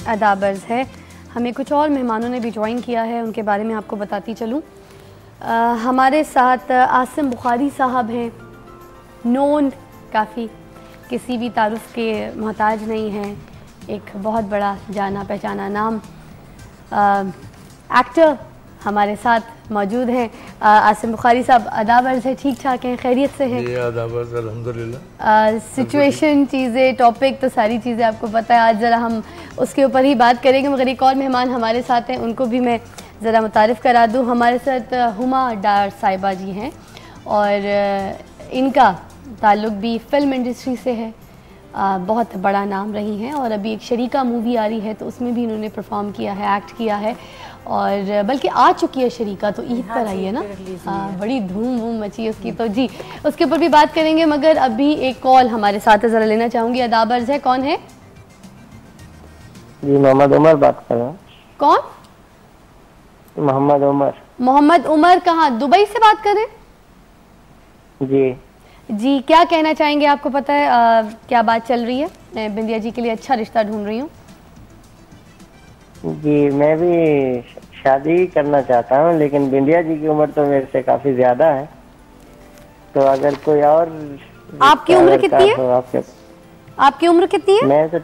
आदाब अर्ज़ है। हमें कुछ और मेहमानों ने भी ज्वाइन किया है, उनके बारे में आपको बताती चलूँ। हमारे साथ आसिम बुखारी साहब हैं, नोन काफ़ी, किसी भी तारुफ के मोहताज नहीं हैं, एक बहुत बड़ा जाना पहचाना नाम। एक्टर हमारे साथ मौजूद हैं। आसिम बुखारी साहब, आदाब अर्ज़ है, ठीक ठाक हैं, खैरियत से हैं? जी आदाब अर्ज़, अल्हम्दुलिल्लाह। सिचुएशन, चीज़ें, टॉपिक तो सारी चीज़ें आपको पता है, आज ज़रा हम उसके ऊपर ही बात करेंगे। मगर एक और मेहमान हमारे साथ हैं, उनको भी मैं ज़रा मुतारिफ़ करा दूँ। हमारे साथ हुमा डार साहिबा जी हैं और इनका ताल्लुक़ भी फ़िल्म इंडस्ट्री से है। बहुत बड़ा नाम रही हैं और अभी एक शरीका मूवी आ रही है तो उसमें भी इन्होंने परफॉर्म किया है, एक्ट किया है, और बल्कि आ चुकी है शरीका, तो ईद पर आई है ना। हाँ, बड़ी धूम वूम मची है उसकी, तो जी उसके ऊपर भी बात करेंगे। मगर अभी एक कॉल हमारे साथ है, ज़रा लेना चाहूँगी। आदाब अर्ज़ है, कौन है? जी मोहम्मद उमर बात कर रहा हूँ। कौन? मोहम्मद उमर। मोहम्मद उमर, कहाँ, दुबई से बात कर रहे हैं? जी जी, क्या कहना चाहेंगे? आपको पता है क्या बात चल रही है? मैं बिंदिया जी के लिए अच्छा रिश्ता ढूंढ रही हूँ। जी, मैं भी शादी करना चाहता हूँ, लेकिन बिंदिया जी की उम्र तो मेरे से काफी ज्यादा है, तो अगर कोई और। आपकी उम्र कितनी है? आपकी उम्र कितनी है? मैं तो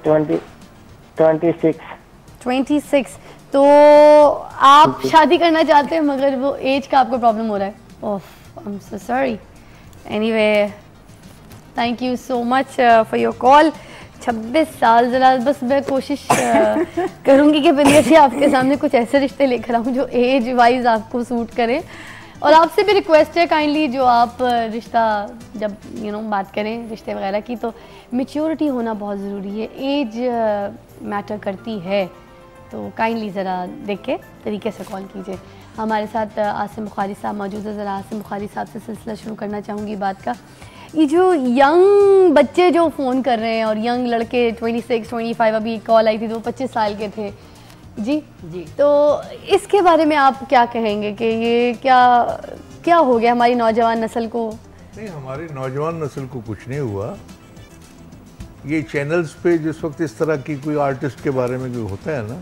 26। तो आप शादी करना चाहते हैं मगर वो एज का आपको प्रॉब्लम हो रहा है? Oh, I am so sorry. Anyway, thank you so much for your call. 26 साल, ज़रा बस मैं कोशिश करूँगी कि बिंदिया जी आपके सामने कुछ ऐसे रिश्ते लेकर आऊँ जो एज वाइज आपको सूट करें। और आपसे भी रिक्वेस्ट है काइंडली, जो आप रिश्ता जब बात करें रिश्ते वगैरह की, तो मैच्योरिटी होना बहुत ज़रूरी है, एज मैटर करती है, तो काइंडली ज़रा देख के तरीके से कॉल कीजिए। हमारे साथ आसिम बुखारी साहब मौजूद है। ज़रा आसिम बुखारी साहब से सिलसिला शुरू करना चाहूँगी बात का। ये जो यंग बच्चे जो फ़ोन कर रहे हैं और यंग लड़के 26, 25, अभी कॉल आई थी तो 25 साल के थे जी, तो इसके बारे में आप क्या कहेंगे कि ये क्या हो गया हमारी नौजवान नस्ल को? नहीं, हमारी नौजवान नस्ल को कुछ नहीं हुआ। ये चैनल्स पे जिस वक्त इस तरह की कोई आर्टिस्ट के बारे में जो होता है ना,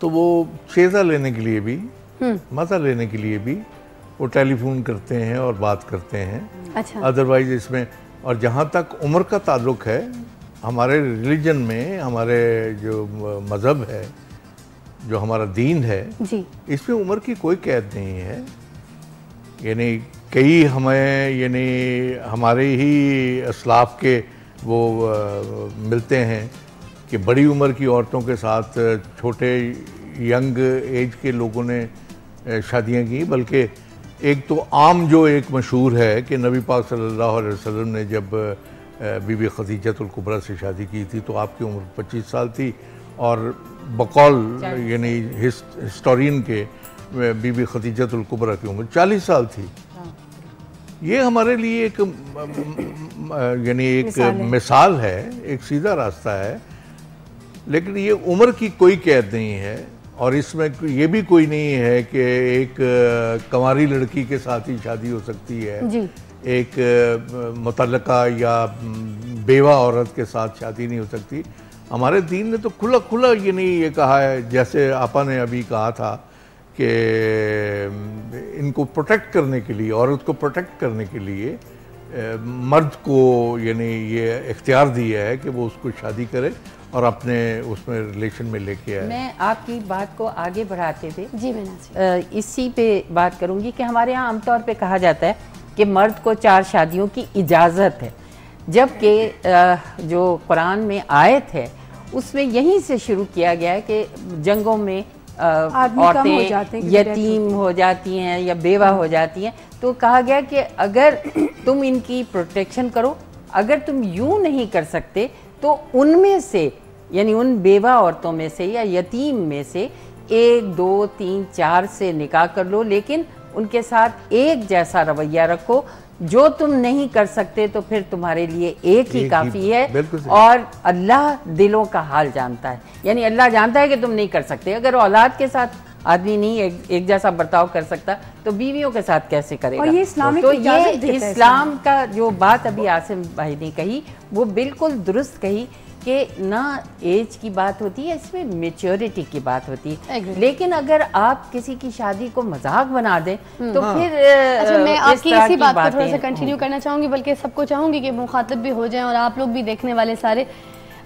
तो वो शेज़ा लेने के लिए भी, मज़ा लेने के लिए भी वो टेलीफोन करते हैं और बात करते हैं। अच्छा। अदरवाइज इसमें, और जहाँ तक उम्र का ताल्लुक़ है, हमारे रिलीजन में, हमारे जो मज़हब है, जो हमारा दीन है जी, इसमें उम्र की कोई कैद नहीं है। यानी कई हमें हमारे ही असलाफ के वो मिलते हैं कि बड़ी उम्र की औरतों के साथ छोटे यंग एज के लोगों ने शादियां की। बल्कि एक तो आम जो एक मशहूर है कि नबी पाक सल्लल्लाहु अलैहि वसल्लम ने जब बीबी खदीजतुल कुबरा से शादी की थी तो आपकी उम्र 25 साल थी, और बकौल यानी हिस्टोरियन के बीबी खदीजतुल कुबरा की उम्र 40 साल थी। ये हमारे लिए एक यानी एक मिसाल है, एक सीधा रास्ता है, लेकिन ये उम्र की कोई कैद नहीं है। और इसमें ये भी कोई नहीं है कि एक कंवारी लड़की के साथ ही शादी हो सकती है जी। एक मुतल्लका या बेवा औरत के साथ शादी नहीं हो सकती। हमारे दीन ने तो खुला खुला ये कहा है, जैसे आपा ने अभी कहा था कि इनको प्रोटेक्ट करने के लिए, औरत को प्रोटेक्ट करने के लिए मर्द को यानी ये इख्तियार दिया है कि वो उसको शादी करे और अपने उसमें रिलेशन में लेके आए। मैं आपकी बात को आगे बढ़ाते हुए जी मैं इसी पे बात करूंगी कि हमारे यहाँ आमतौर पे कहा जाता है कि मर्द को 4 शादियों की इजाज़त है, जबकि जो कुरान में आयत है उसमें यहीं से शुरू किया गया है कि जंगों में औरतें यतीम हो जाती हैं या बेवा हो जाती हैं, तो कहा गया कि अगर तुम इनकी प्रोटेक्शन करो, अगर तुम यूं नहीं कर सकते तो उनमें से, यानी उन बेवा औरतों में से या यतीम में से 1, 2, 3, 4 से निकाह कर लो, लेकिन उनके साथ एक जैसा रवैया रखो। जो तुम नहीं कर सकते तो फिर तुम्हारे लिए एक ही काफ़ी है। और अल्लाह दिलों का हाल जानता है, यानी अल्लाह जानता है कि तुम नहीं कर सकते। अगर औलाद के साथ आदमी नहीं एक जैसा बर्ताव कर सकता तो बीवियों के साथ कैसे करेगा? और ये इस्लामिक तो ये इस्लाम का जो बात अभी आसिम भाई ने कही वो बिल्कुल दुरुस्त कही कि ना एज की बात होती है, इसमें मेच्योरिटी की बात होती है। Agree. लेकिन अगर आप किसी की शादी को मजाक बना दें तो फिर अच्छा, मैं इस आपकी तरह इसी की बात को थोड़ा बातें सा कंटिन्यू करना चाहूंगी, बल्कि सबको चाहूंगी कि मुखातिब भी हो जाएं और आप लोग भी देखने वाले सारे।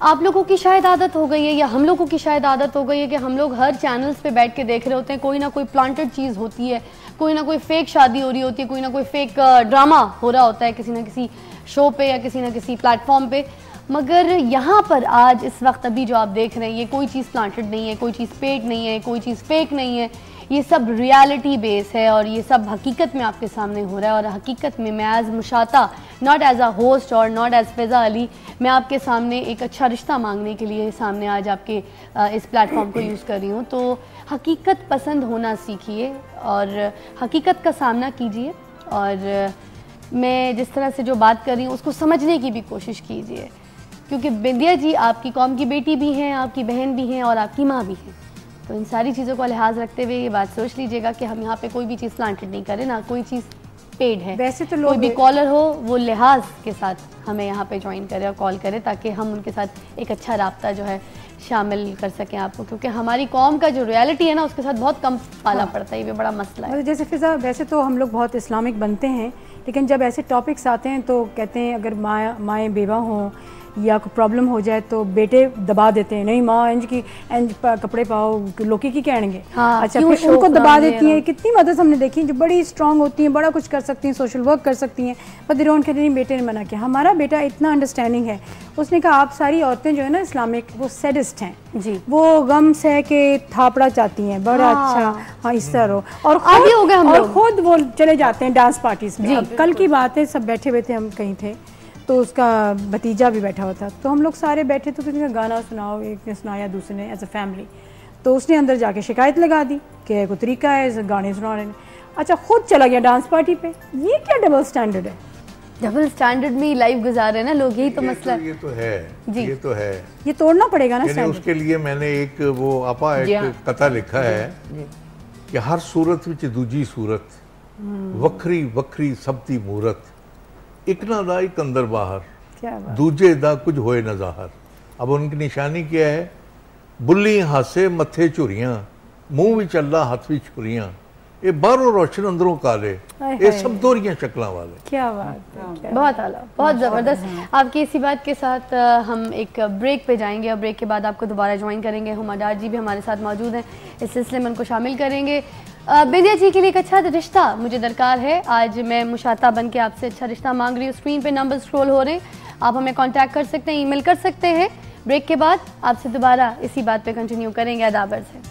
आप लोगों की शायद आदत हो गई है या हम लोगों की शायद आदत हो गई है कि हम लोग हर चैनल्स पे बैठ के देख रहे होते हैं, कोई ना कोई प्लांटेड चीज़ होती है, कोई ना कोई फेक शादी हो रही होती है, कोई ना कोई फेक ड्रामा हो रहा होता है किसी ना किसी शो पे या किसी ना किसी प्लेटफॉर्म पे। मगर यहाँ पर आज इस वक्त अभी जो आप देख रहे हैं, ये कोई चीज़ प्लांटेड नहीं है, कोई चीज़ पेड नहीं है, कोई चीज़ फेक नहीं है, ये सब रियलिटी बेस है और ये सब हकीकत में आपके सामने हो रहा है। और हकीकत में मैं as Mushata, not as a host और नॉट एज फ़िज़ा अली, मैं आपके सामने एक अच्छा रिश्ता मांगने के लिए सामने आज आपके इस प्लेटफॉर्म को यूज़ कर रही हूँ। तो हकीकत पसंद होना सीखिए और हकीकत का सामना कीजिए और मैं जिस तरह से जो बात कर रही हूँ उसको समझने की भी कोशिश कीजिए, क्योंकि बिंदिया जी आपकी कौम की बेटी भी हैं, आपकी बहन भी हैं और आपकी माँ भी हैं। तो इन सारी चीज़ों का लिहाज रखते हुए ये बात सोच लीजिएगा कि हम यहाँ पे कोई भी चीज़ प्लांटेड नहीं करें, ना कोई चीज़ पेड है। वैसे तो कोई भी कॉलर हो वो लिहाज के साथ हमें यहाँ पे ज्वाइन करे और कॉल करे, ताकि हम उनके साथ एक अच्छा राब्ता जो है शामिल कर सकें आपको, क्योंकि हमारी कौम का जो रियलिटी है ना उसके साथ बहुत कम पाला पड़ता है, ये बड़ा मसला है। जैसे फिज़ा, वैसे तो हम लोग बहुत इस्लामिक बनते हैं, लेकिन जब ऐसे टॉपिक्स आते हैं तो कहते हैं अगर माएँ बेवा हों या कोई प्रॉब्लम हो जाए तो बेटे दबा देते हैं, नहीं माँ इंज की इंज कपड़े पाओ, लोकी की कहेंगे। हाँ, अच्छा, फिर उनको दबा देती हैं। कितनी मदद हमने देखी जो बड़ी स्ट्रांग होती हैं, बड़ा कुछ कर सकती हैं, सोशल वर्क कर सकती हैं, पर दिरोन कहते नहीं बेटे ने मना किया। हमारा बेटा इतना अंडरस्टैंडिंग है, उसने कहा आप सारी औरतें जो है ना इस्लामिक वो सैडिस्ट हैं जी, वो गम से के थापड़ा चाहती हैं, बड़ा अच्छा हाँ इस तरह हो, और आगे हो गए हम लोग। खुद वो चले जाते हैं डांस पार्टीज में। कल की बात है, सब बैठे हुए थे, हम कहीं थे तो उसका भतीजा भी बैठा हुआ था, तो हम लोग सारे बैठे तो किसी का गाना सुनाओ, एक ने सुनाया दूसरे ने एज अ फैमिली, तो उसने अंदर जाके शिकायत लगा दी कि कोई तरीका है गाने सुनाने में। अच्छा, खुद चला गया डांस पार्टी पे। ये क्या डबल स्टैंडर्ड है? डबल स्टैंडर्ड में लाइफ गुजार रहे हैं ना लोग, यही तो मसला है। ये तो है जी। ये तो है, ये तोड़ना पड़ेगा ना यानी स्टैंडर्ड। उसके लिए मैंने एक वो आपा एक कथा लिखा है कि हर सूरत विच दूजी सूरत, वक्री वक्री सबदी मूरत, एक ना दा एक अंदर बाहर, क्या बात। दूजे दा कुछ होए न ज़ाहर। अब उनकी निशानी क्या है? बुल्ली हासे मथे झुरियां, मुंह विच अल्लाह हाथ विच छुरियां, ये बाहरों रोशन अंदरों काले, ये सब दोहरियां शक्लां वाले। क्या बात है, क्या बहुत आला, बहुत ज़बरदस्त। आपकी इसी बात के साथ हम एक ब्रेक पे जाएंगे और ब्रेक के बाद आपको दोबारा ज्वाइन करेंगे। हुमा डार जी भी हमारे साथ मौजूद हैं, इस सिलसिले में उनको शामिल करेंगे। बिंदिया जी के लिए एक अच्छा रिश्ता मुझे दरकार है। आज मैं मुशाता बन के आपसे अच्छा रिश्ता मांग रही हूँ। स्क्रीन पे नंबर स्क्रॉल हो रहे हैं, आप हमें कांटेक्ट कर सकते हैं, ईमेल कर सकते हैं। ब्रेक के बाद आपसे दोबारा इसी बात पे कंटिन्यू करेंगे। अदाबर से